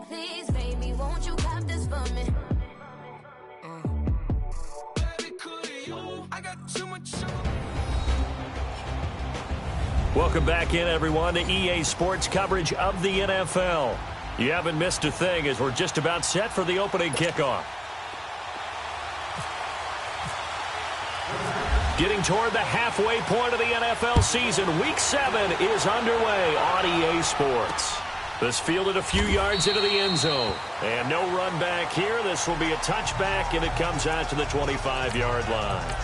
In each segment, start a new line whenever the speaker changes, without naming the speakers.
Please, baby, won't you cop this for me?
Welcome back in, everyone, to EA Sports coverage of the NFL. You haven't missed a thing as we're just about set for the opening kickoff. Getting toward the halfway point of the NFL season, Week 7 is underway on EA Sports. This fielded a few yards into the end zone. And no run back here. This will be a touchback, and it comes out to the 25-yard line.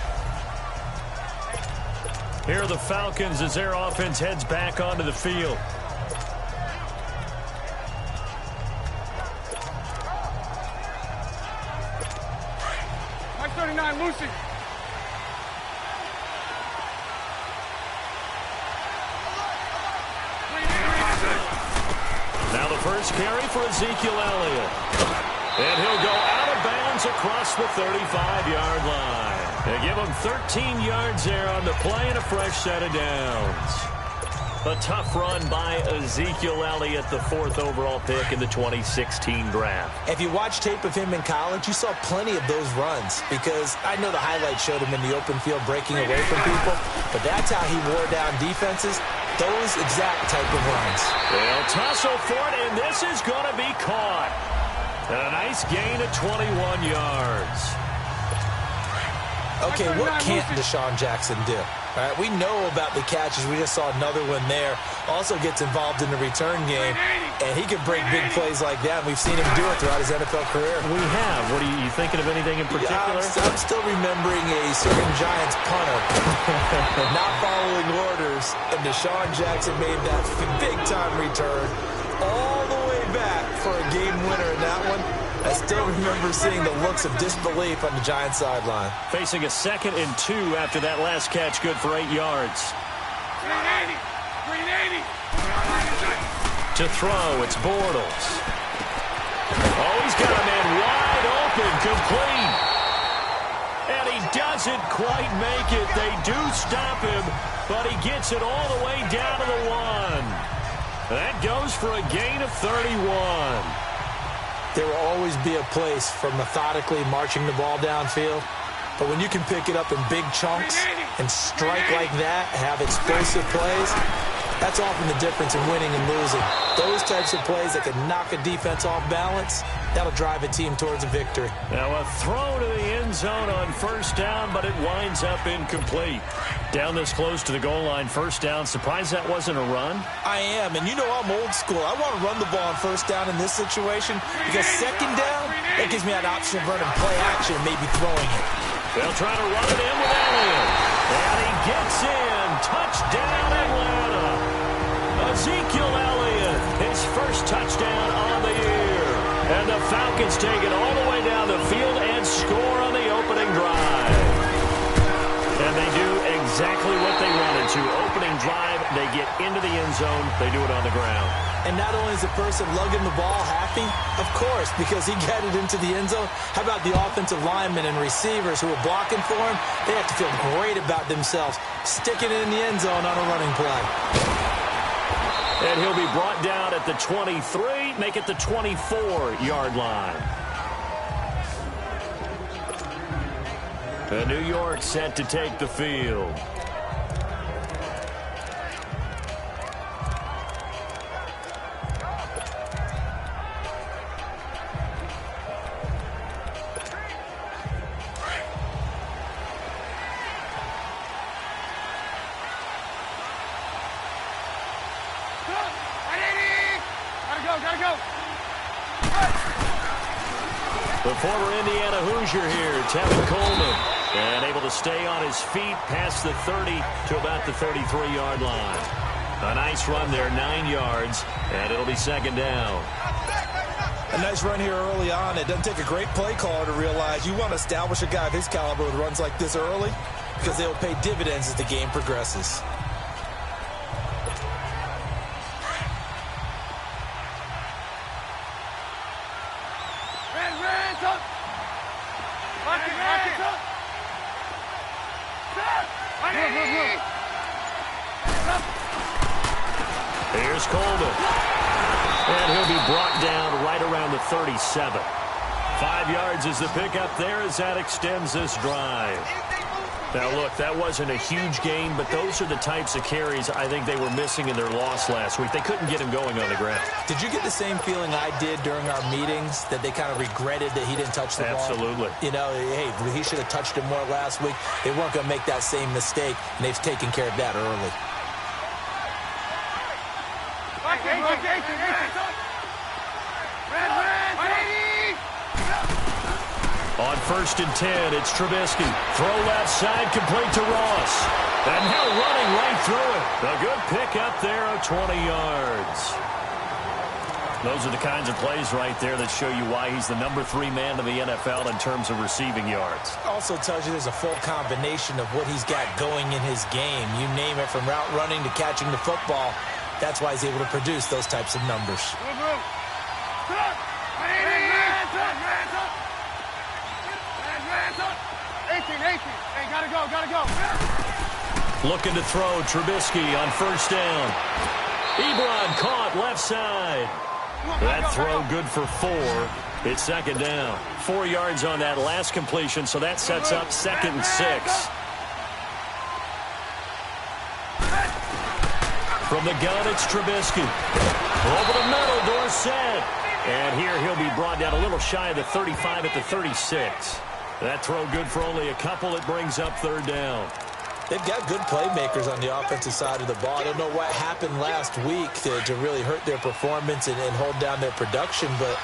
Here are the Falcons as their offense heads back onto the field.
Mike 39, Lucy.
Now the first carry for Ezekiel Elliott. And he'll go out of bounds across the 35-yard line. They give him 13 yards there on the play and a fresh set of downs. A tough run by Ezekiel Elliott, the 4th overall pick in the 2016 draft.
If you watch tape of him in college, you saw plenty of those runs because I know the highlights showed him in the open field breaking away from people, but that's how he wore down defenses, those exact type of runs.
They'll tussle for it, and this is going to be caught. And a nice gain of 21 yards.
Okay, what can't Deshaun Jackson do? All right, we know about the catches. We just saw another one there. Also gets involved in the return game, and he can break big plays like that. We've seen him do it throughout his NFL career.
We have. What are you thinking of anything in particular?
Yeah, I'm still remembering a certain Giants punter not following orders, and Deshaun Jackson made that big-time return all the way back for a game winner in that one. I still remember seeing the looks of disbelief on the Giants sideline.
Facing a 2nd and 2 after that last catch, good for 8 yards.
380.
To throw, it's Bortles. Oh, he's got a man wide open, complete. And he doesn't quite make it. They do stop him, but he gets it all the way down to the 1. That goes for a gain of 31.
There will always be a place for methodically marching the ball downfield. But when you can pick it up in big chunks and strike like that, have explosive plays, that's often the difference in winning and losing. Those types of plays that can knock a defense off balance, that'll drive a team towards a victory.
Now a throw to the end zone on 1st down, but it winds up incomplete. Down this close to the goal line, 1st down. Surprised that wasn't a run?
I am, and you know I'm old school. I want to run the ball on 1st down in this situation because 2nd down, that gives me an option of running play action and maybe throwing it.
They'll try to run it in with Elliott. And he gets in. Touchdown, Atlanta. Ezekiel Elliott, his first touchdown on the year. And the Falcons take it all the way down the field and score on the opening drive. And they do exactly what they wanted to. Opening drive, they get into the end zone. They do it on the ground.
And not only is the person lugging the ball happy, of course, because he got it into the end zone. How about the offensive linemen and receivers who are blocking for him? They have to feel great about themselves, sticking it in the end zone on a running play.
And he'll be brought down at the 23, make it the 24-yard line. And New York set to take the field.
Gotta go.
The former Indiana Hoosier here, Tevin Coleman, and able to stay on his feet past the 30 to about the 33-yard line. A nice run there, 9 yards, and it'll be 2nd down.
A nice run here early on. It doesn't take a great play caller to realize you want to establish a guy of his caliber with runs like this early because they'll pay dividends as the game progresses.
Here's Coleman. And he'll be brought down right around 37. 5 yards is the pickup there as that extends this drive. Now, look, that wasn't a huge gain, but those are the types of carries I think they were missing in their loss last week. They couldn't get him going on the ground.
Did you get the same feeling I did during our meetings, that they kind of regretted that he didn't touch the ball?
Absolutely.
You know, hey, he should have touched it more last week. They weren't going to make that same mistake, and they've taken care of that early.
On 1st and 10, it's Trubisky. Throw left side, complete to Ross. And now running right through it. A good pickup there of 20 yards. Those are the kinds of plays right there that show you why he's the number 3 man in the NFL in terms of receiving yards.
Also tells you there's a full combination of what he's got going in his game. You name it, from route running to catching the football. That's why he's able to produce those types of numbers.
18. Hey, gotta go.
Looking to throw, Trubisky on 1st down. Ebron caught left side. That throw good for 4. It's 2nd down. 4 yards on that last completion, so that sets up 2nd and 6. From the gun, it's Trubisky. Over the middle, Dorsett. And here he'll be brought down a little shy of the 35 at the 36. That throw good for only a couple. It brings up 3rd down.
They've got good playmakers on the offensive side of the ball. I don't know what happened last week to really hurt their performance and hold down their production, but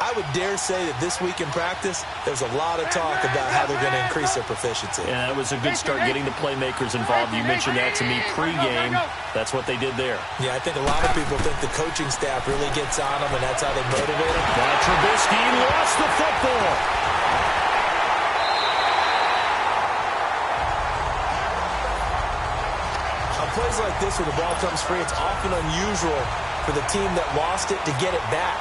I would dare say that this week in practice, there's a lot of talk about how they're going to increase their proficiency.
Yeah, that was a good start getting the playmakers involved. You mentioned that to me pregame. That's what they did there.
Yeah, I think a lot of people think the coaching staff really gets on them, and that's how they motivate them.
Now Trubisky lost the football.
Plays like this where the ball comes free, it's often unusual for the team that lost it to get it back,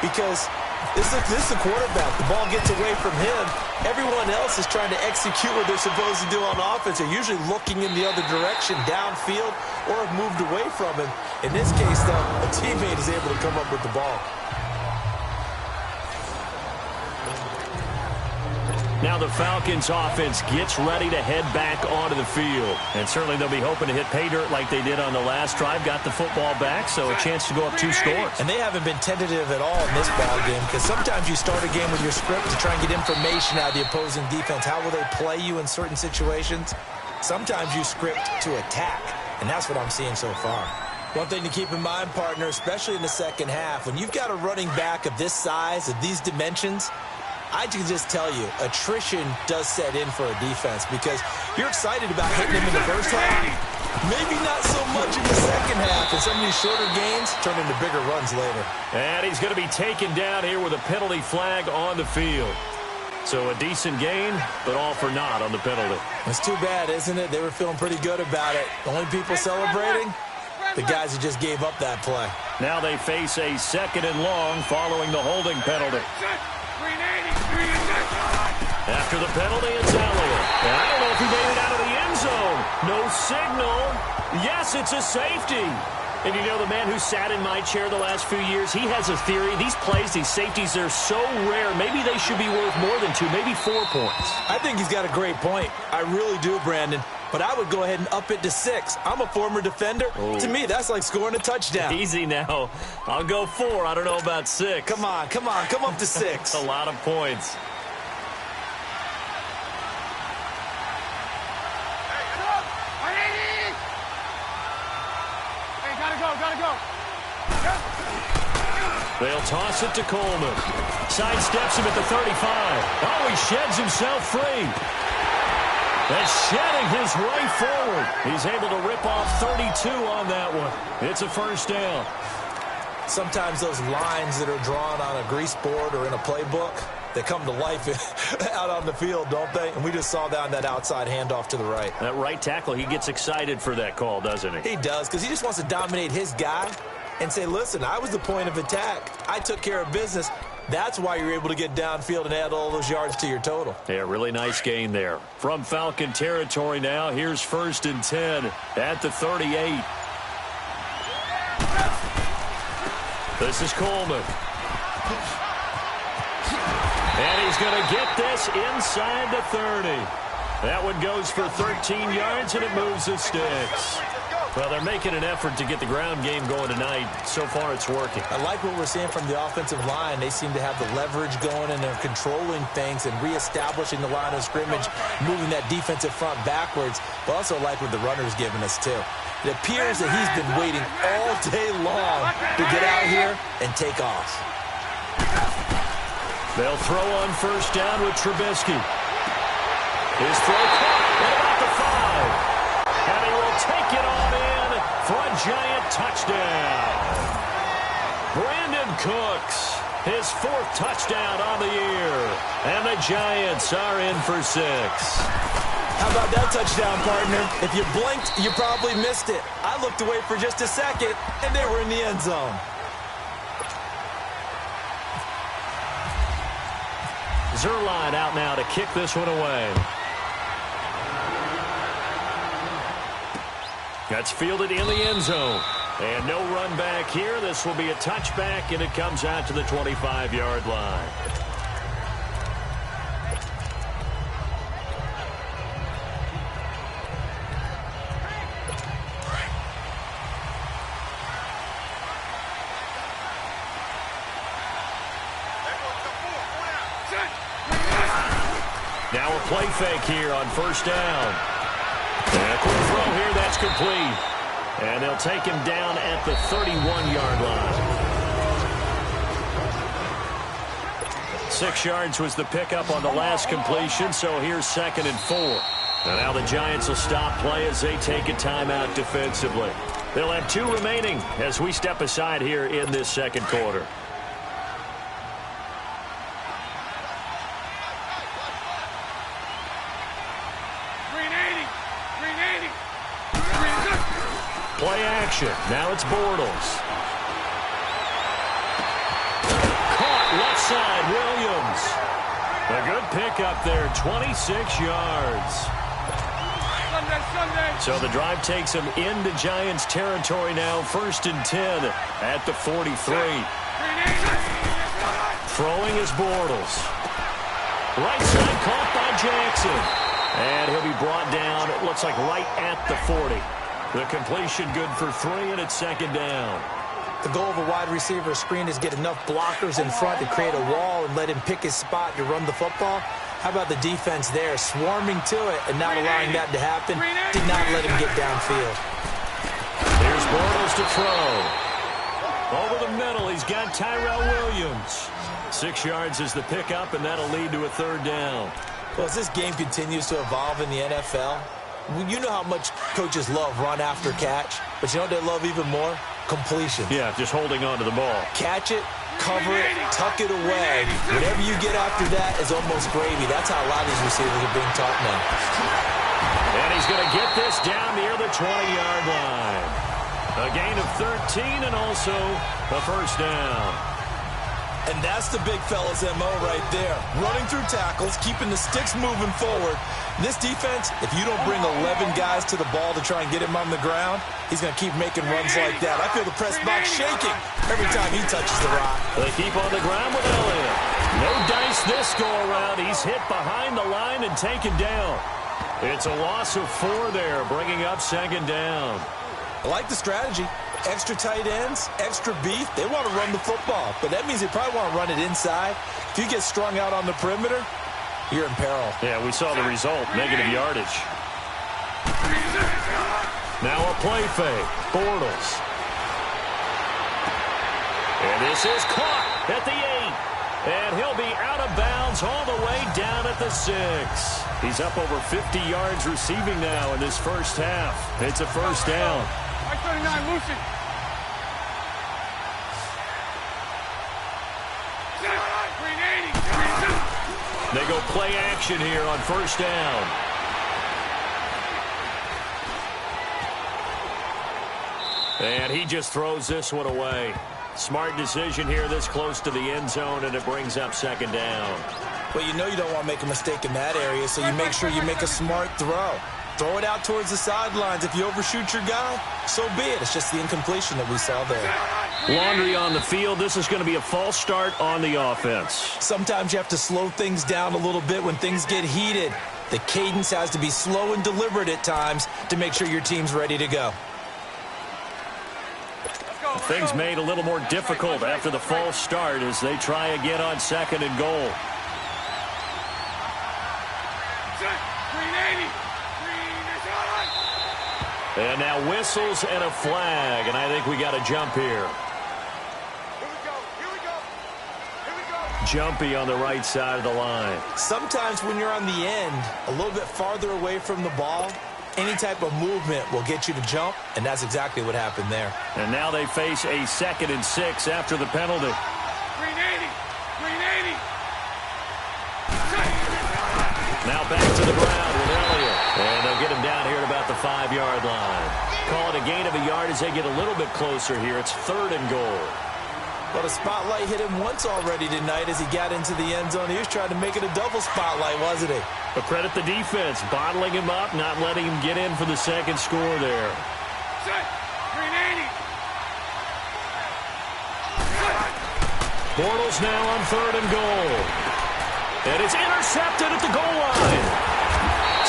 because this is the quarterback. The ball gets away from him. Everyone else is trying to execute what they're supposed to do on offense. They're usually looking in the other direction, downfield, or have moved away from him. In this case, though, a teammate is able to come up with the ball.
Now the Falcons offense gets ready to head back onto the field. And certainly they'll be hoping to hit pay dirt like they did on the last drive. Got the football back, so a chance to go up 2 scores.
And they haven't been tentative at all in this ball game, because sometimes you start a game with your script to try and get information out of the opposing defense. How will they play you in certain situations? Sometimes you script to attack, and that's what I'm seeing so far. One thing to keep in mind, partner, especially in the second half, when you've got a running back of this size, of these dimensions, I can just tell you, attrition does set in for a defense, because you're excited about hitting him in the first half. Maybe not so much in the second half, and some of these shorter gains turn into bigger runs later.
And he's going to be taken down here with a penalty flag on the field. So a decent gain, but all for naught on the penalty.
It's too bad, isn't it? They were feeling pretty good about it. The only people celebrating, the guys who just gave up that play.
Now they face a 2nd and long following the holding penalty. After the penalty, it's Elliott. And I don't know if he made it out of the end zone. No signal. Yes, it's a safety. And you know, the man who sat in my chair the last few years, he has a theory. These plays, these safeties, they're so rare. Maybe they should be worth more than 2, maybe 4 points.
I think he's got a great point. I really do, Brandon. But I would go ahead and up it to 6. I'm a former defender.
Oh.
To me, that's like scoring a touchdown.
Easy now. I'll go 4. I don't know about 6.
Come on. Come up to 6.
A lot of points.
Gotta go.
They'll toss it to Coleman. Sidesteps him at the 35. Oh, he sheds himself free. And shedding his way forward. He's able to rip off 32 on that one. It's a 1st down.
Sometimes those lines that are drawn on a grease board or in a playbook, they come to life out on the field, don't they? And we just saw that on that outside handoff to the right.
That right tackle, he gets excited for that call, doesn't he?
He does, because he just wants to dominate his guy and say, listen, I was the point of attack. I took care of business. That's why you're able to get downfield and add all those yards to your total.
Yeah, really nice gain there. From Falcon territory now, here's 1st and 10 at the 38. This is Coleman. going to get this inside the 30. That one goes for 13 yards, and it moves the sticks. Well, they're making an effort to get the ground game going tonight. So far, it's working.
I like what we're seeing from the offensive line. They seem to have the leverage going, and they're controlling things and reestablishing the line of scrimmage, moving that defensive front backwards. But also like what the runner's giving us, too. It appears that he's been waiting all day long to get out here and take off.
They'll throw on first down with Trubisky. His throw caught at about the 5. And he will take it on in for a Giant touchdown. Brandon Cooks, his 4th touchdown on the year. And the Giants are in for 6.
How about that touchdown, partner? If you blinked, you probably missed it. I looked away for just a second, and they were in the end zone.
Zerline out now to kick this one away. That's fielded in the end zone. And no run back here. This will be a touchback, and it comes out to the 25-yard line. Now a play fake here on first down. And a quick throw here, that's complete. And they'll take him down at the 31-yard line. 6 yards was the pickup on the last completion, so here's 2nd and 4. And now the Giants will stop play as they take a timeout defensively. They'll have 2 remaining as we step aside here in this second quarter. Play action. Now it's Bortles. Caught left side, Williams. A good pickup there, 26 yards. So the drive takes them into Giants territory now, 1st and 10 at the 43. Throwing is Bortles. Right side caught by Jackson. And he'll be brought down, it looks like right at the 40. The completion good for 3, and it's 2nd down.
The goal of a wide receiver screen is get enough blockers in front to create a wall and let him pick his spot to run the football. How about the defense there, swarming to it and not allowing that to happen? Did not let him get downfield.
Here's Bortles to throw. Over the middle, he's got Tyrell Williams. 6 yards is the pickup, and that'll lead to a 3rd down.
Well, as this game continues to evolve in the NFL, you know how much coaches love run after catch, but you know what they love even more? Completion.
Yeah, just holding on to the ball.
Catch it, cover it, tuck it away. Whatever you get after that is almost gravy. That's how a lot of these receivers are being taught now.
And he's going to get this down near the 20-yard line. A gain of 13 and also a 1st down.
And that's the big fella's MO right there. Running through tackles, keeping the sticks moving forward. This defense, if you don't bring 11 guys to the ball to try and get him on the ground, he's going to keep making runs like that. I feel the press box shaking every time he touches the rock.
They keep on the ground with Elliott. No dice this go-around. He's hit behind the line and taken down. It's a loss of 4 there, bringing up 2nd down.
I like the strategy. Extra tight ends, extra beef. They want to run the football, but that means they probably want to run it inside. If you get strung out on the perimeter, you're in peril.
Yeah, we saw the result, negative yardage. Now a play fake, Bortles. And this is caught at the 8. And he'll be out of bounds all the way down at the 6. He's up over 50 yards receiving now in this first half. It's a 1st down.
39, Lucy.
They go play action here on 1st down. And he just throws this one away. Smart decision here this close to the end zone, and it brings up 2nd down.
Well, you know you don't want to make a mistake in that area, so you make sure you make a smart throw. Throw it out towards the sidelines. If you overshoot your guy, so be it. It's just the incompletion that we saw there.
Laundry on the field. This is going to be a false start on the offense.
Sometimes you have to slow things down a little bit when things get heated. The cadence has to be slow and deliberate at times to make sure your team's ready to go.
Things made a little more difficult after the false start as they try again on 2nd and goal. And now whistles and a flag, and I think we got a jump here. Jumpy on the right side of the line.
Sometimes when you're on the end, a little bit farther away from the ball, any type of movement will get you to jump, and that's exactly what happened there.
And now they face a 2nd and 6 after the penalty. Now back to the ground with Elliott. And they'll get him down here at about the 5-yard line. Call it a gain of a yard as they get a little bit closer here. It's 3rd and goal.
But a spotlight hit him once already tonight as he got into the end zone. He was trying to make it a double spotlight, wasn't he?
But credit the defense, bottling him up, not letting him get in for the 2nd score there. Bortles now on 3rd and goal. And it's intercepted at the goal line.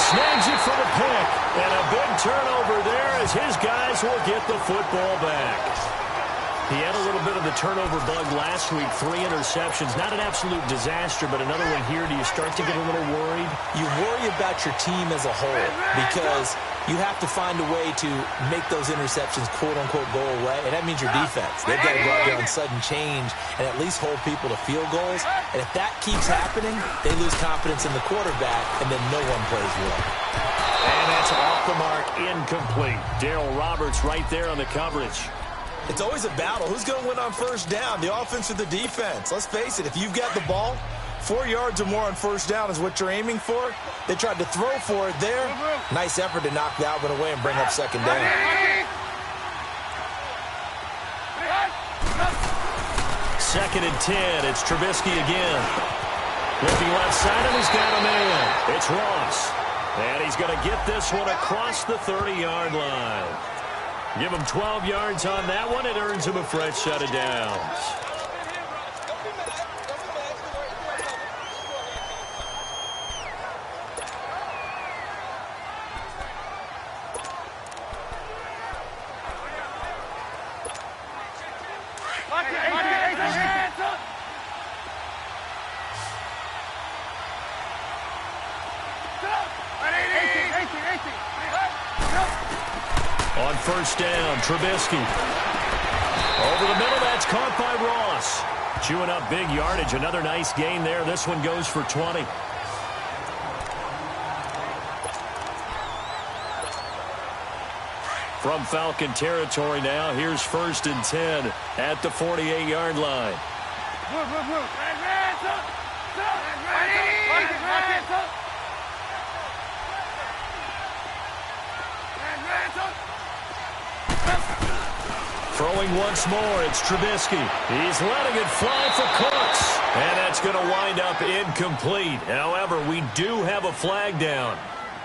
Snags it for the pick. And a big turnover there as his guys will get the football back. He had a little bit of the turnover bug last week, 3 interceptions. Not an absolute disaster, but another one here. Do you start to get a little worried? You worry about your team as a whole because you have to find a way to make those interceptions, quote-unquote, go away. And that means your defense. They've got to go out there on sudden change and at least hold people to field goals. And if that keeps happening, they lose confidence in the quarterback, and then no one plays well. And that's off the mark, incomplete. Darryl Roberts right there on the coverage.
It's always a battle. Who's going to win on 1st down, the offense or the defense? Let's face it, if you've got the ball, 4 yards or more on 1st down is what you're aiming for. They tried to throw for it there. Nice effort to knock that one away and bring up 2nd down.
2nd and 10. It's Trubisky again. Looking left side, and he's got a man. It's Ross. And he's going to get this one across the 30-yard line. Give him 12 yards on that one. It earns him a fresh set of downs. On 1st down, Trubisky. Over the middle, that's caught by Ross. Chewing up big yardage. Another nice gain there. This one goes for 20. From Falcon territory now, here's 1st and 10 at the 48-yard line. Throwing once more, it's Trubisky. He's letting it fly for Cooks. And that's going to wind up incomplete. However, we do have a flag down.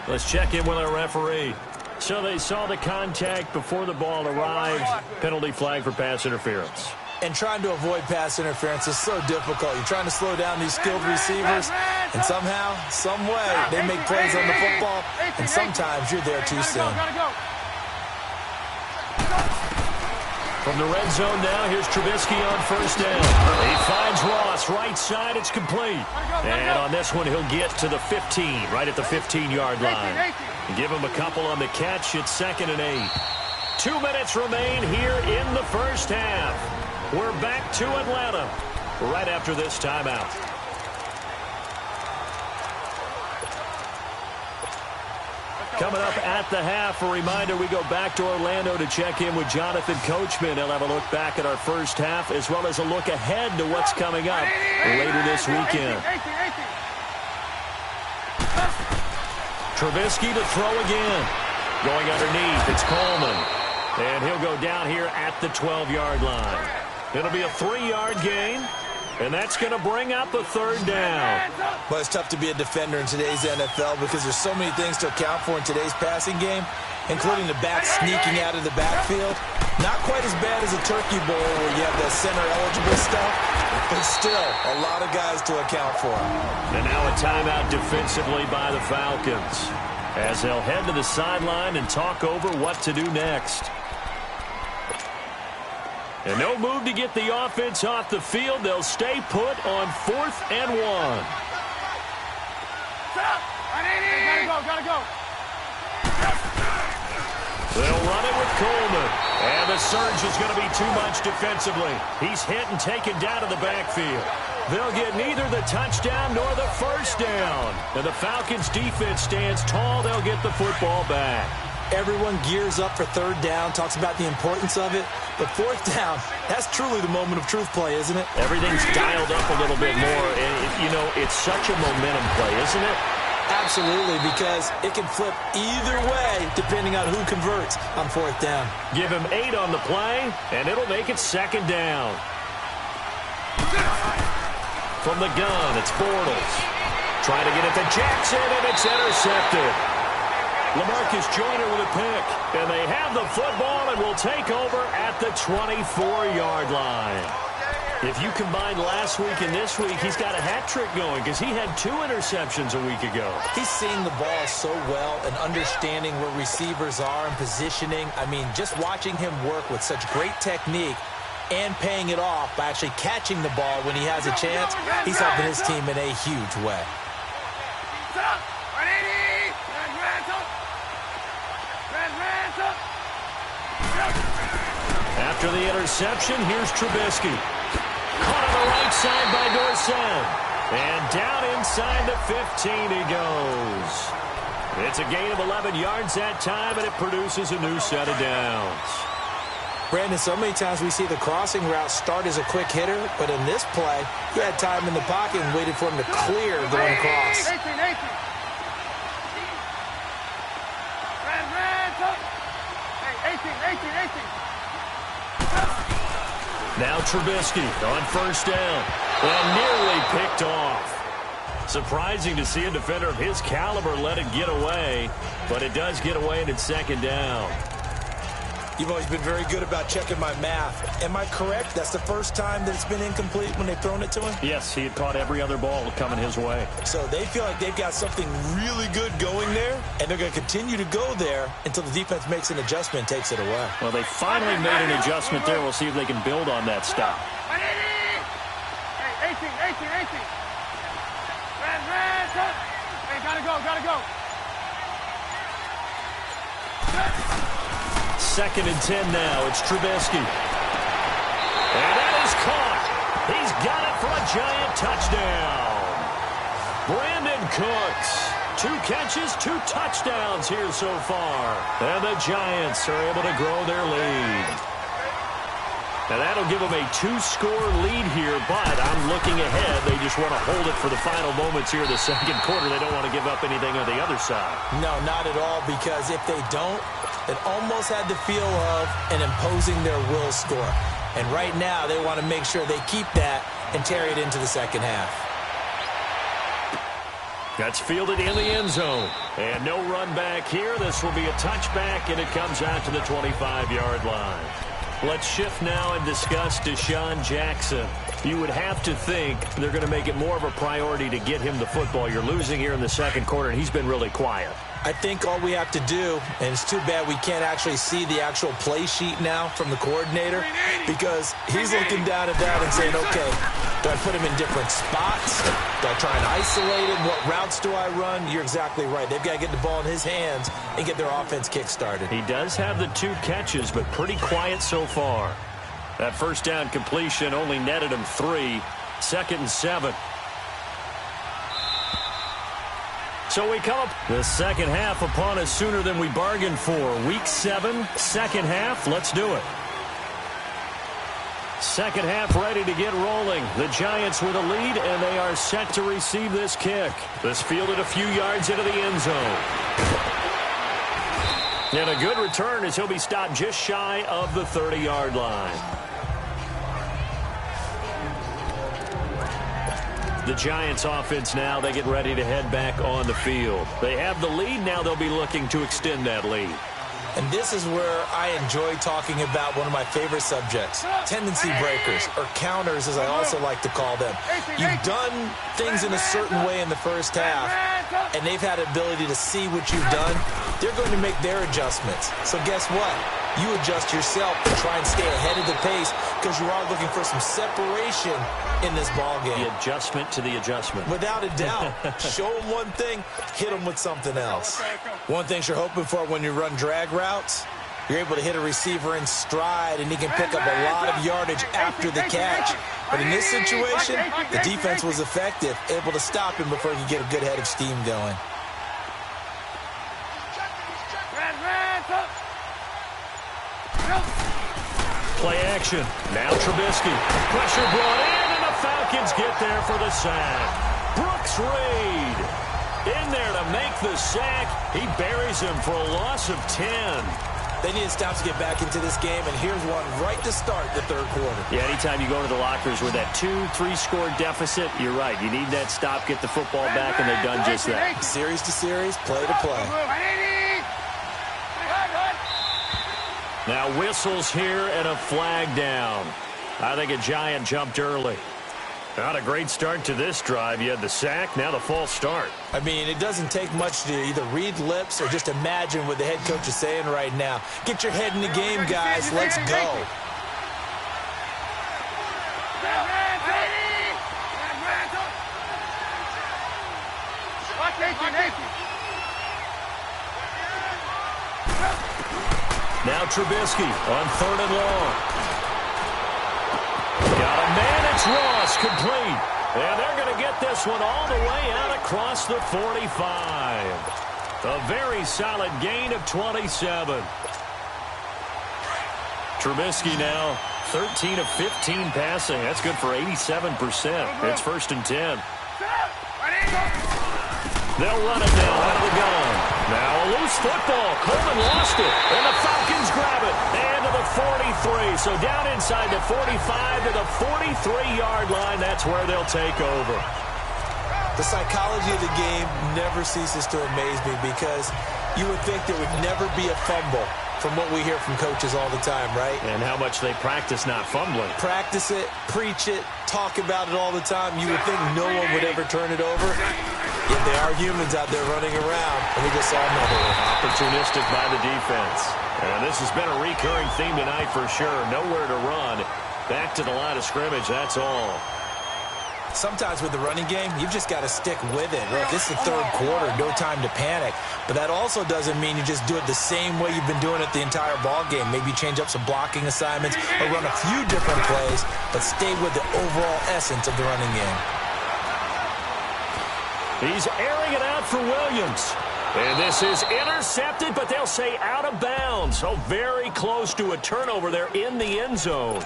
Let's check in with our referee. So they saw the contact before the ball arrived. Penalty flag for pass interference.
And trying to avoid pass interference is so difficult. You're trying to slow down these skilled receivers, and somehow, some way, they make plays on the football, and sometimes you're there too soon.
From the red zone now, here's Trubisky on 1st down. He finds Ross, right side, it's complete. And on this one, he'll get to the 15, right at the 15-yard line. Give him a couple on the catch, it's 2nd and 8. 2 minutes remain here in the 1st half. We're back to Atlanta right after this timeout. Coming up at the half, a reminder, we go back to Orlando to check in with Jonathan Coachman. He'll have a look back at our 1st half as well as a look ahead to what's coming up later this weekend. Trubisky to throw again. Going underneath, it's Coleman. And he'll go down here at the 12-yard line. It'll be a 3-yard gain. And that's going to bring up a 3rd down.
But it's tough to be a defender in today's NFL because there's so many things to account for in today's passing game, including the back sneaking out of the backfield. Not quite as bad as a turkey bowl where you have the center-eligible stuff, but still a lot of guys to account for.
And now a timeout defensively by the Falcons, as they'll head to the sideline and talk over what to do next. And no move to get the offense off the field. They'll stay put on 4th and 1.
Gotta go.
They'll run it with Coleman. And the surge is going to be too much defensively. He's hit and taken down to the backfield. They'll get neither the touchdown nor the first down. And the Falcons' defense stands tall. They'll get the football back.
Everyone gears up for 3rd down, talks about the importance of it. But 4th down, that's truly the moment of truth play, isn't it?
Everything's dialed up a little bit more. And, you know, it's such a momentum play, isn't it?
Absolutely, because it can flip either way depending on who converts on 4th down.
Give him 8 on the play, and it'll make it 2nd down. From the gun, it's Bortles. Trying to get it to Jackson, and it's intercepted. LaMarcus Joyner with a pick, and they have the football and will take over at the 24-yard line. If you combine last week and this week, he's got a hat trick going because he had 2 interceptions a week ago.
He's seeing the ball so well and understanding where receivers are and positioning. I mean, just watching him work with such great technique and paying it off by actually catching the ball when he has a chance, he's helping his team in a huge way.
After the interception, here's Trubisky. Caught on the right side by Dorsett. And down inside the 15 he goes. It's a gain of 11 yards that time, and it produces a new set of downs.
Brandon, so many times we see the crossing route start as a quick hitter, but in this play, he had time in the pocket and waited for him to clear going across.
18. Hey, 18.
Now Trubisky on 1st down. And nearly picked off. Surprising to see a defender of his caliber let it get away, but it does get away and it's 2nd down.
You've always been very good about checking my math. Am I correct? That's the first time that it's been incomplete when they've thrown it to him?
Yes, he had caught every other ball coming his way.
So they feel like they've got something really good going there, and they're going to continue to go there until the defense makes an adjustment and takes it away.
Well, they finally made an adjustment there. We'll see if they can build on that stop.
Hey, 18. Hey, gotta go.
2nd and 10 now. It's Trubisky. And that is caught. He's got it for a giant touchdown. Brandon Cooks. 2 catches, 2 touchdowns here so far. And the Giants are able to grow their lead. Now that'll give them a 2-score lead here, but I'm looking ahead. They just want to hold it for the final moments here in the 2nd quarter. They don't want to give up anything on the other side.
No, not at all, because if they don't, it almost had the feel of an imposing their will score. And right now, they want to make sure they keep that and carry it into the 2nd half.
That's fielded in the end zone. And no run back here. This will be a touchback, and it comes out to the 25-yard line. Let's shift now and discuss Deshaun Jackson. You would have to think they're going to make it more of a priority to get him the football. You're losing here in the 2nd quarter, and he's been really quiet.
I think all we have to do, and it's too bad we can't actually see the actual play sheet now from the coordinator, because he's looking down at that and saying, okay, do I put him in different spots? Do I try and isolate him? What routes do I run? You're exactly right. They've got to get the ball in his hands and get their offense kick-started.
He does have the 2 catches, but pretty quiet so far. That 1st down completion only netted him 3. 2nd and 7. So we come up the 2nd half upon us sooner than we bargained for. Week 7, 2nd half. Let's do it. 2nd half ready to get rolling. The Giants with a lead, and they are set to receive this kick. This fielded a few yards into the end zone. And a good return as he'll be stopped just shy of the 30-yard line. The Giants offense now, they get ready to head back on the field. They have the lead. Now they'll be looking to extend that lead.
And this is where I enjoy talking about one of my favorite subjects, tendency breakers, or counters as I also like to call them. You've done things in a certain way in the first half, and they've had the ability to see what you've done. They're going to make their adjustments. So guess what? You adjust yourself to try and stay ahead of the pace because you are looking for some separation in this ball game.
The adjustment to the adjustment.
Without a doubt. Show them one thing, hit them with something else. One thing you're hoping for when you run drag routes, you're able to hit a receiver in stride, and he can pick up a lot of yardage after the catch. But in this situation, the defense was effective, able to stop him before he could get a good head of steam going.
Play action. Now Trubisky. Pressure brought in, and the Falcons get there for the sack. Brooks Reed in there to make the sack. He buries him for a loss of 10.
They need stops to get back into this game, and here's one right to start the third quarter.
Yeah, anytime you go to the lockers with that 2-3 score deficit, you're right. You need that stop, get the football back, and they've done just that.
Series to series, play to play.
Now whistles here and a flag down. I think a Giant jumped early. Not a great start to this drive. You had the sack, now the false start.
I mean, it doesn't take much to either read lips or just imagine what the head coach is saying right now. Get your head in the game, guys. Let's go.
Now Trubisky on 3rd and long. Got a man, it's Ross, complete. And they're going to get this one all the way out across the 45. A very solid gain of 27. Trubisky now 13 of 15 passing. That's good for 87%. It's 1st and 10. They'll run it now out of the gun. Now a loose football. Coleman lost it. And the Falcons grab it. And to the 43. So down inside the 45 to the 43-yard line. That's where they'll take over.
The psychology of the game never ceases to amaze me because you would think there would never be a fumble from what we hear from coaches all the time, right?
And how much they practice not fumbling.
Practice it, preach it, talk about it all the time. You would think no one would ever turn it over. Yet they are humans out there running around, and we just saw another one.
Opportunistic by the defense. And this has been a recurring theme tonight for sure. Nowhere to run. Back to the line of scrimmage, that's all.
Sometimes with the running game, you've just got to stick with it. Look, this is the third quarter, no time to panic. But that also doesn't mean you just do it the same way you've been doing it the entire ball game. Maybe change up some blocking assignments or run a few different plays, but stay with the overall essence of the running game.
He's airing it out for Williams. And this is intercepted, but they'll say out of bounds. So very close to a turnover there in the end zone.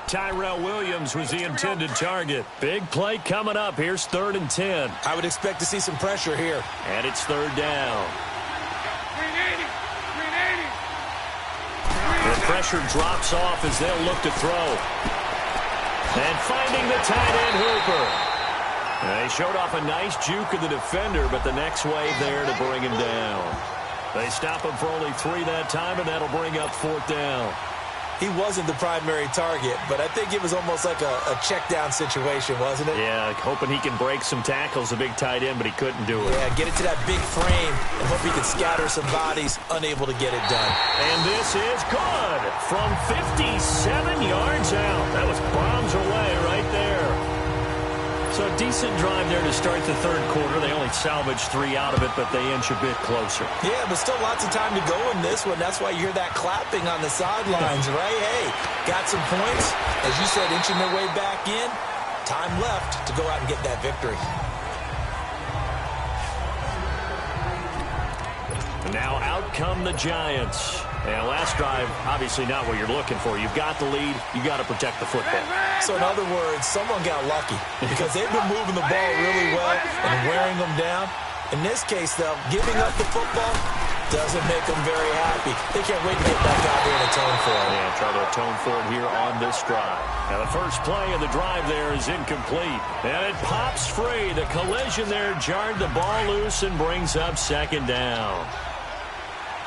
Tyrell Williams was the intended target. Big play coming up. Here's 3rd and 10.
I would expect to see some pressure here.
And it's 3rd down. The pressure drops off as they'll look to throw. And finding the tight end Hooper. They showed off a nice juke of the defender, but the next wave there to bring him down. They stop him for only 3 that time, and that'll bring up 4th down.
He wasn't the primary target, but I think it was almost like a check-down situation, wasn't it?
Yeah, hoping he can break some tackles, a big tight end, but he couldn't do it.
Yeah, get it to that big frame and hope he can scatter some bodies, unable to get it done.
And this is good from 57 yards out. That was bombs away right there. So a decent drive there to start the third quarter. They only salvaged 3 out of it, but they inch a bit closer.
Yeah, but still lots of time to go in this one. That's why you hear that clapping on the sidelines, right? Hey, got some points. As you said, inching their way back in. Time left to go out and get that victory.
And now out come the Giants. And last drive, obviously not what you're looking for. You've got the lead. You got to protect the football.
So in other words, someone got lucky because they've been moving the ball really well and wearing them down. In this case, though, giving up the football doesn't make them very happy. They can't wait to get back out there and atone for it.
Yeah, try to atone for it here on this drive. Now the first play of the drive there is incomplete. And it pops free. The collision there jarred the ball loose and brings up 2nd down.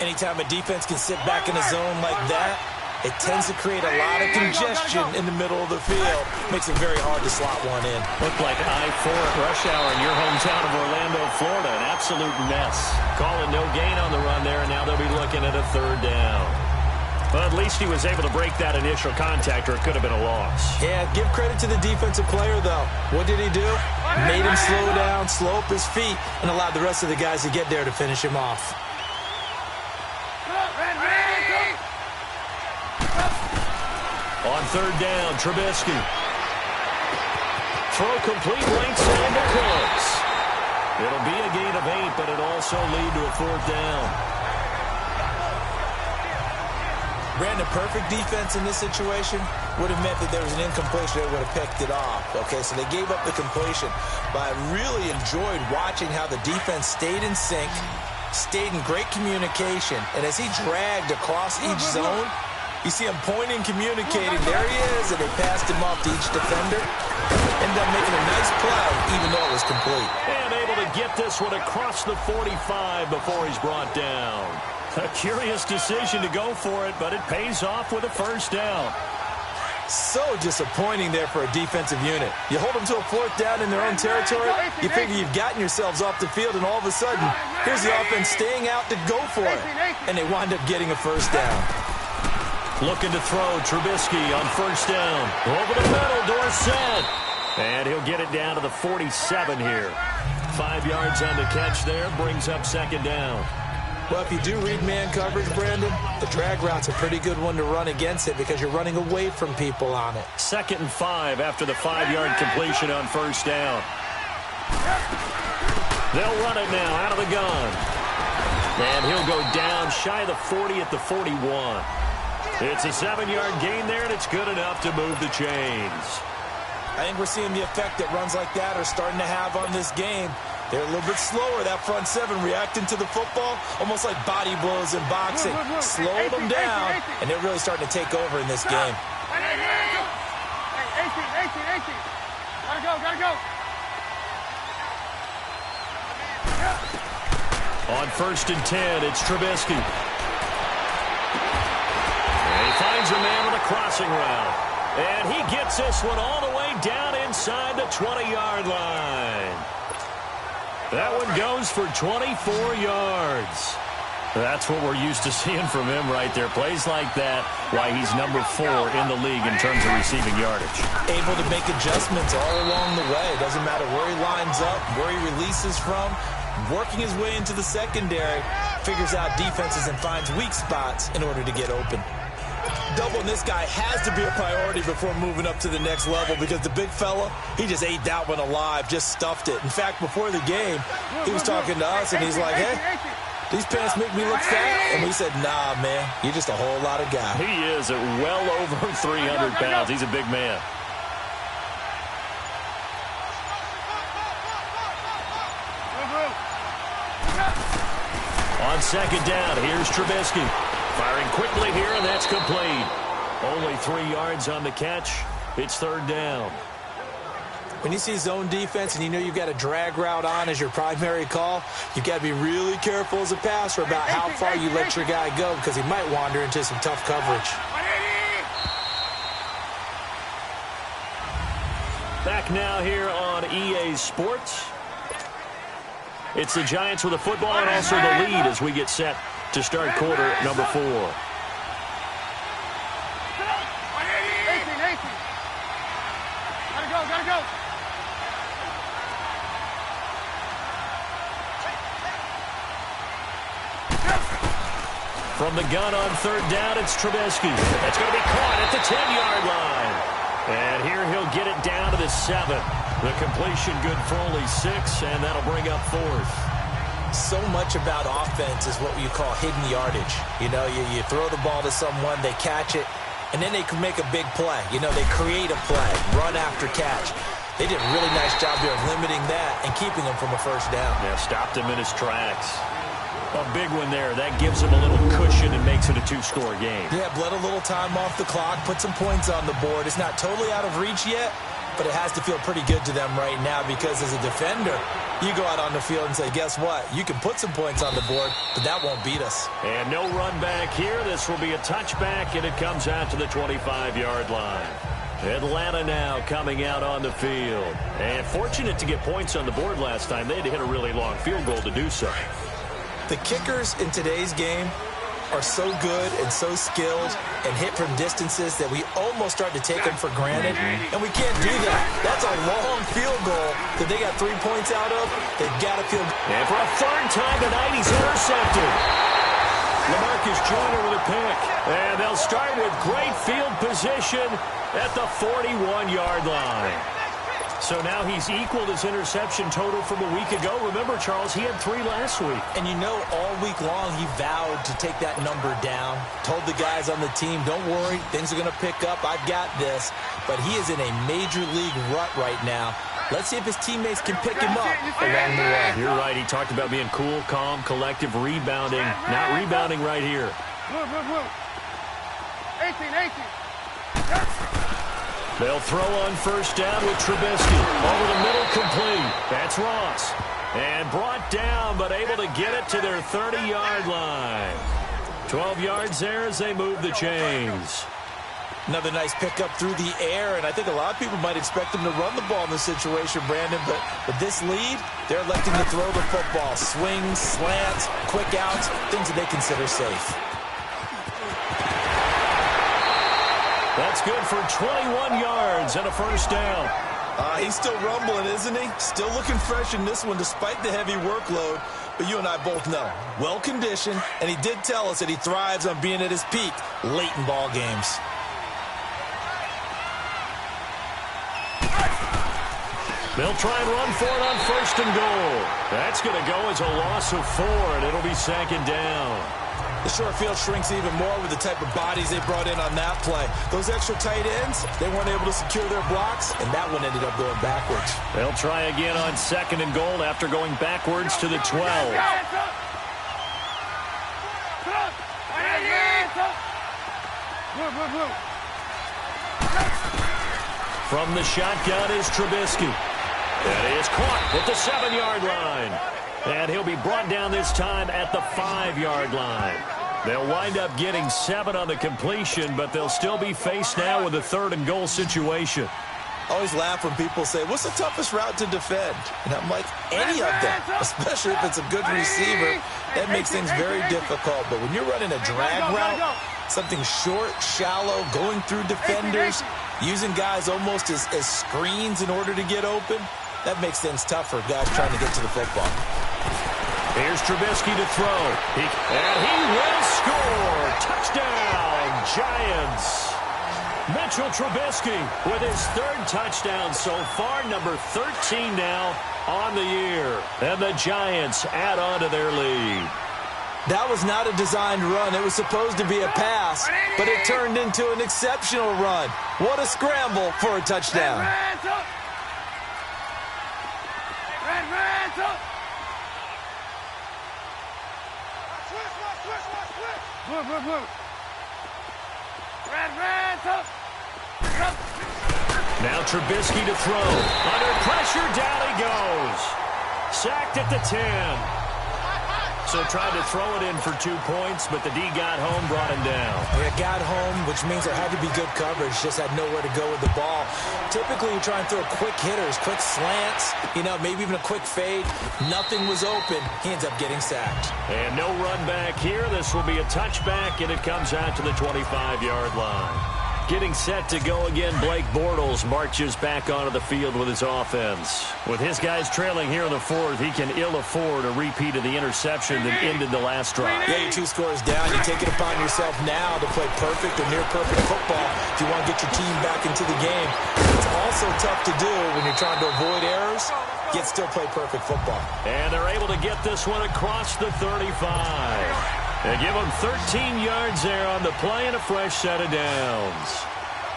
Anytime a defense can sit back in a zone like that, it tends to create a lot of congestion in the middle of the field. Makes it very hard to slot one in.
Looked like I-4 at rush hour in your hometown of Orlando, Florida. An absolute mess. Calling no gain on the run there, and now they'll be looking at a third down. But at least he was able to break that initial contact, or it could have been a loss.
Yeah, give credit to the defensive player, though. What did he do? Made him slow down, slow up his feet, and allowed the rest of the guys to get there to finish him off.
On third down, Trubisky. Throw complete right side to Cooks. It'll be a gain of 8, but it'll also lead to a fourth down.
Brandon, perfect defense in this situation would have meant that there was an incompletion. They would have picked it off. Okay, so they gave up the completion. But I really enjoyed watching how the defense stayed in sync, stayed in great communication, and as he dragged across each zone, you see him pointing, communicating. There he is, and they passed him off to each defender. Ended up making a nice play, even though it was complete.
And able to get this one across the 45 before he's brought down. A curious decision to go for it, but it pays off with a first down.
So disappointing there for a defensive unit. You hold them to a fourth down in their own territory, you figure you've gotten yourselves off the field, and all of a sudden, here's the offense staying out to go for it. And they wind up getting a first down.
Looking to throw, Trubisky on first down. Over the middle, Dorsett. And he'll get it down to the 47 here. 5 yards on the catch there, brings up second down.
Well, if you do read man coverage, Brandon, the drag route's a pretty good one to run against it because you're running away from people on it.
2nd and 5 after the 5-yard completion on first down. They'll run it now out of the gun. And he'll go down shy of the 40 at the 41. It's a 7-yard gain there, and it's good enough to move the chains.
I think we're seeing the effect that runs like that are starting to have on this game. They're a little bit slower, that front seven, reacting to the football, almost like body blows in boxing. Slow them down, and they're really starting to take over in this game.
18. Gotta go.
On 1st and 10, it's Trubisky. And he finds a man with a crossing route. And he gets this one all the way down inside the 20-yard line. That one goes for 24 yards. That's what we're used to seeing from him right there. Plays like that, why he's number 4 in the league in terms of receiving yardage.
Able to make adjustments all along the way. Doesn't matter where he lines up, where he releases from. Working his way into the secondary, figures out defenses and finds weak spots in order to get open. Doubling this guy has to be a priority before moving up to the next level because the big fella, he just ate that one alive, just stuffed it. In fact, before the game, he was talking to us, and he's like, hey, these pants make me look fat? And we said, nah, man, you're just a whole lot of guy.
He is at well over 300 pounds. He's a big man. On 2nd down, here's Trubisky. Firing quickly here, and that's complete. Only 3 yards on the catch. It's 3rd down.
When you see zone defense and you know you've got a drag route on as your primary call, you've got to be really careful as a passer about how far you let your guy go because he might wander into some tough coverage.
Back now here on EA Sports. It's the Giants with the football and also the lead as we get set to start quarter number 4.
Gotta go.
From the gun on 3rd down, it's Trubisky. That's going to be caught at the 10-yard line. And here he'll get it down to the 7. The completion good for only 6, and that'll bring up 4th.
So much about offense is what you call hidden yardage. You know, you throw the ball to someone, they catch it, and then they can make a big play. You know, they create a play, run after catch. They did a really nice job here of limiting that and keeping him from a first down.
Yeah, stopped him in his tracks. A big one there. That gives him a little cushion and makes it a 2-score game.
Yeah, bled a little time off the clock, put some points on the board. It's not totally out of reach yet, but it has to feel pretty good to them right now because as a defender, You go out on the field and say, guess what? You can put some points on the board, but that won't beat us.
And no run back here. This will be a touchback, and it comes out to the 25-yard line. Atlanta now coming out on the field. And fortunate to get points on the board last time. They had to hit a really long field goal to do so.
The kickers in today's game are so good and so skilled and hit from distances that we almost start to take them for granted, and we can't do that. That's a long field goal that they got 3 points out of. They've got to feel.
And for a third time tonight, he's intercepted. LaMarcus Joyner with a pick, and they'll start with great field position at the 41-yard line. So now he's equaled his interception total from a week ago. Remember, Charles, he had 3 last week.
And you know, all week long he vowed to take that number down. Told the guys on the team, don't worry, things are going to pick up. I've got this. But he is in a major league rut right now. Let's see if his teammates can pick him up along the way.
You're right. He talked about being cool, calm, collective, rebounding. Not rebounding right here.
Move. 18.
They'll throw on first down with Trubisky. Over the middle, complete. That's Ross. And brought down, but able to get it to their 30-yard line. 12 yards there as they move the chains.
Another nice pickup through the air, and I think a lot of people might expect him to run the ball in this situation, Brandon, but with this lead, they're electing to throw the football. Swings, slants, quick outs, things that they consider safe.
That's good for 21 yards and a first down.
He's still rumbling, isn't he? Still looking fresh in this one despite the heavy workload. But you and I both know, well-conditioned, and he did tell us that he thrives on being at his peak late in ball games.
They'll try and run for it on first and goal. That's going to go as a loss of 4, and it'll be second down.
The short field shrinks even more with the type of bodies they brought in on that play. Those extra tight ends, they weren't able to secure their blocks, and that one ended up going backwards.
They'll try again on second and goal after going backwards to the 12. From the shotgun is Trubisky. That is caught at the 7-yard line. And he'll be brought down this time at the 5-yard line. They'll wind up getting 7 on the completion, but they'll still be faced now with a 3rd and goal situation.
I always laugh when people say, what's the toughest route to defend? And I'm like, any of them, especially if it's a good receiver. That makes things very difficult. But when you're running a drag route, something short, shallow, going through defenders, using guys almost as screens in order to get open, that makes things tougher, guys trying to get to the football.
Here's Trubisky to throw. And he will score. Touchdown, Giants. Mitchell Trubisky with his 3rd touchdown so far, number 13 now on the year. And the Giants add on to their lead.
That was not a designed run. It was supposed to be a pass, but it turned into an exceptional run. What a scramble for a touchdown.
Now Trubisky to throw. Under pressure, down he goes. Sacked at the 10. So tried to throw it in for 2 points, but the D got home, brought him down.
It got home, which means there had to be good coverage. Just had nowhere to go with the ball. Typically, you try and throw quick hitters, quick slants, maybe even a quick fade. Nothing was open. He ends up getting sacked.
And no run back here. This will be a touchback, and it comes out to the 25-yard line. Getting set to go again, Blake Bortles marches back onto the field with his offense. With his guys trailing here in the 4th, he can ill afford a repeat of the interception that ended the last drive.
Yeah, you're 2 scores down. You take it upon yourself now to play perfect or near-perfect football if you want to get your team back into the game. It's also tough to do when you're trying to avoid errors, yet still play perfect football.
And they're able to get this one across the 35. They give them 13 yards there on the play and a fresh set of downs.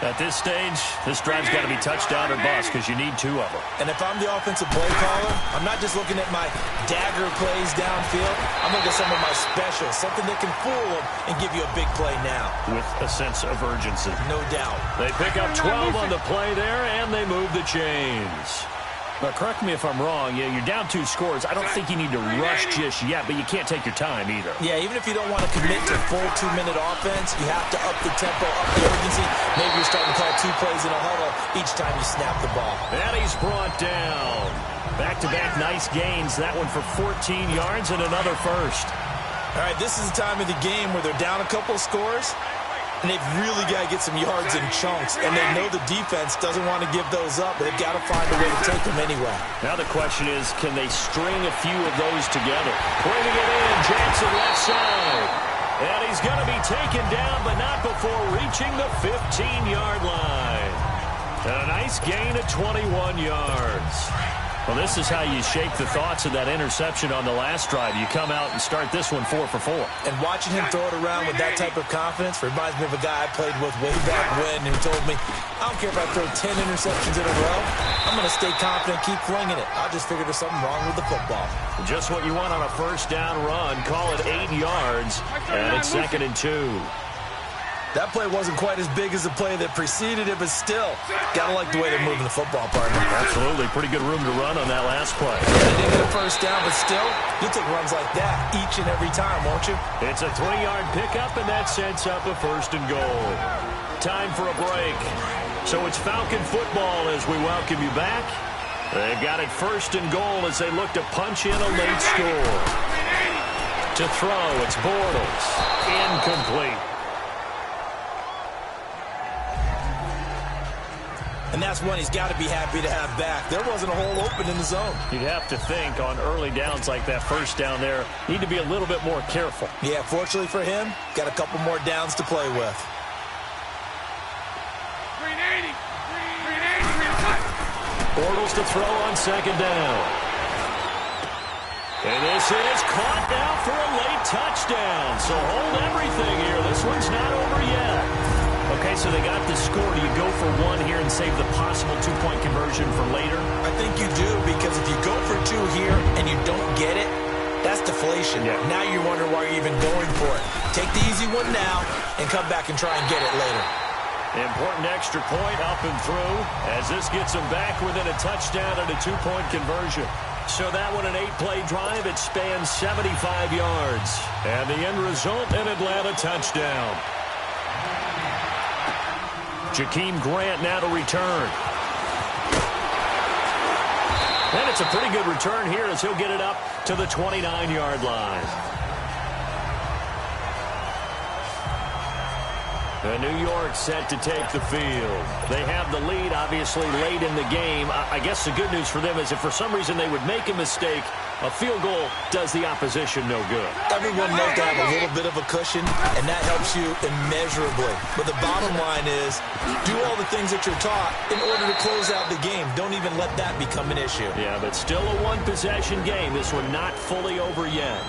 At this stage, this drive's got to be touchdown or bust because you need 2 of them.
And if I'm the offensive play caller, I'm not just looking at my dagger plays downfield. I'm looking at some of my specials, something that can fool them and give you a big play now.
With a sense of urgency.
No doubt.
They pick up 12 on the play there, and they move the chains. But correct me if I'm wrong. You're down 2 scores. I don't think you need to rush just yet, but you can't take your time either.
Yeah, even if you don't want to commit to full 2-minute offense, you have to up the tempo, up the urgency. Maybe you're starting to call 2 plays in a huddle each time you snap the ball.
And he's brought down. Back-to-back nice gains. That one for 14 yards and another first.
All right, this is the time of the game where they're down a couple of scores, and they've really got to get some yards in chunks, and they know the defense doesn't want to give those up, but they've got to find a way to take them anyway.
Now the question is, can they string a few of those together? Bringing it in, Jackson left side. And he's going to be taken down, but not before reaching the 15-yard line. And a nice gain of 21 yards. Well, this is how you shake the thoughts of that interception on the last drive. You come out and start this one 4 for 4.
And watching him throw it around with that type of confidence reminds me of a guy I played with way back when who told me, I don't care if I throw 10 interceptions in a row. I'm going to stay confident, keep flinging it. I just figured there's something wrong with the football.
Just what you want on a first down run. Call it 8 yards, and it's 2nd and 2.
That play wasn't quite as big as the play that preceded it, but still, gotta like the way they're moving the football, partner.
Absolutely. Pretty good room to run on that last play.
Yeah, they didn't get a first down, but still, you'll take runs like that each and every time, won't you?
It's a 3-yard pickup, and that sets up a 1st and goal. Time for a break. So it's Falcon football as we welcome you back. They've got it 1st and goal as they look to punch in a late score. To throw, it's Bortles. Incomplete.
And that's one he's got to be happy to have back. There wasn't a hole open in the zone.
You'd have to think on early downs like that first down there, need to be a little bit more careful.
Yeah, fortunately for him, got a couple more downs to play with.
380.
Bortles to throw on 2nd down. And this is caught now for a late touchdown. So hold everything here. This one's not over yet. Okay, so they got the score. Do you go for 1 here and save the possible 2-point conversion for later?
I think you do, because if you go for 2 here and you don't get it, that's deflation.
Yeah.
Now you wonder why you're even going for it. Take the easy one now and come back and try and get it later.
Important extra point up and through as this gets them back within a touchdown and a 2-point conversion. So that one, an 8-play drive. It spans 75 yards. And the end result, an Atlanta touchdown. Jakeem Grant now to return. And it's a pretty good return here as he'll get it up to the 29-yard line. New York set to take the field. They have the lead, obviously, late in the game. I guess the good news for them is if for some reason they would make a mistake, a field goal does the opposition no good.
Everyone loves to have a little bit of a cushion, and that helps you immeasurably. But the bottom line is, do all the things that you're taught in order to close out the game. Don't even let that become an issue.
Yeah, but still a one-possession game. This one not fully over yet.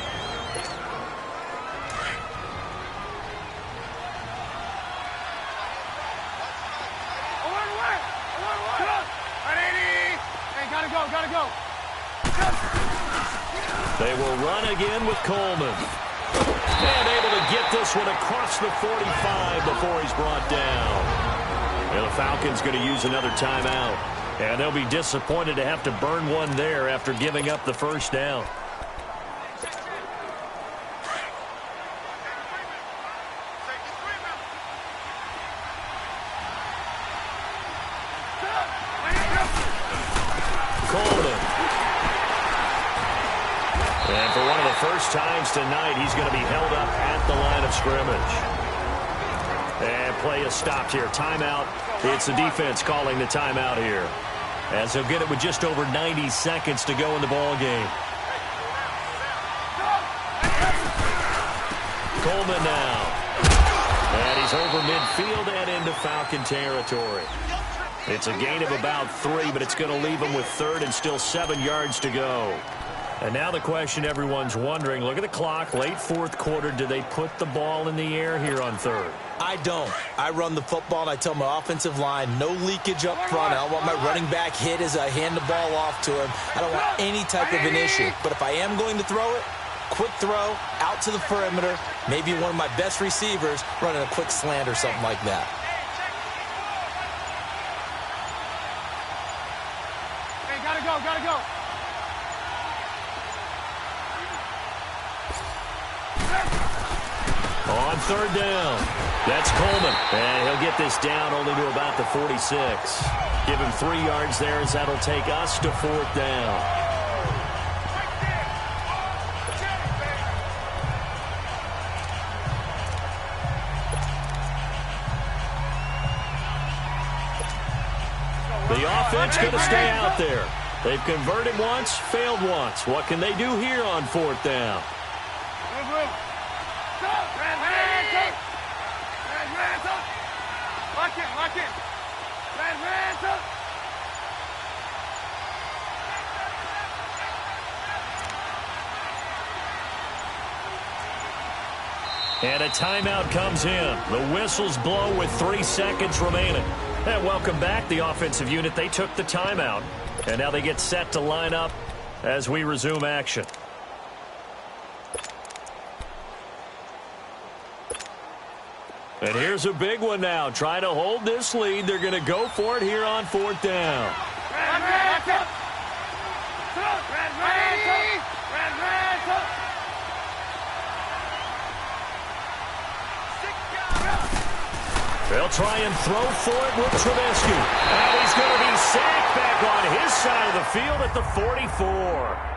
Gotta go.
They will run again with Coleman. And able to get this one across the 45 before he's brought down. And the Falcons going to use another timeout. And they'll be disappointed to have to burn one there after giving up the first down. Coleman. And for one of the first times tonight, he's going to be held up at the line of scrimmage. And play is stopped here. Timeout. It's the defense calling the timeout here, as he'll get it with just over 90 seconds to go in the ball game. Coleman now. And he's over midfield and into Falcon territory. It's a gain of about 3, but it's going to leave him with 3rd and still 7 yards to go. And now the question everyone's wondering, look at the clock, late 4th quarter, do they put the ball in the air here on 3rd?
I don't. I run the football, and I tell my offensive line, no leakage up front. I don't want my running back hit as I hand the ball off to him. I don't want any type of an issue. But if I am going to throw it, quick throw, out to the perimeter, maybe one of my best receivers running a quick slant or something like that.
Hey, gotta go.
on third down. That's Coleman, and he'll get this down only to about the 46. Give him 3 yards there as that'll take us to fourth down. The offense going to stay out there. They've converted once, failed once. What can they do here on fourth down?
Lock in.
And a timeout comes in. The whistles blow with 3 seconds remaining. And welcome back, the offensive unit. They took the timeout. And now they get set to line up as we resume action. And here's a big one now. Trying to hold this lead. They're going to go for it here on fourth down. They'll try and throw for it with Trubisky. And he's going to be sacked back on his side of the field at the 44.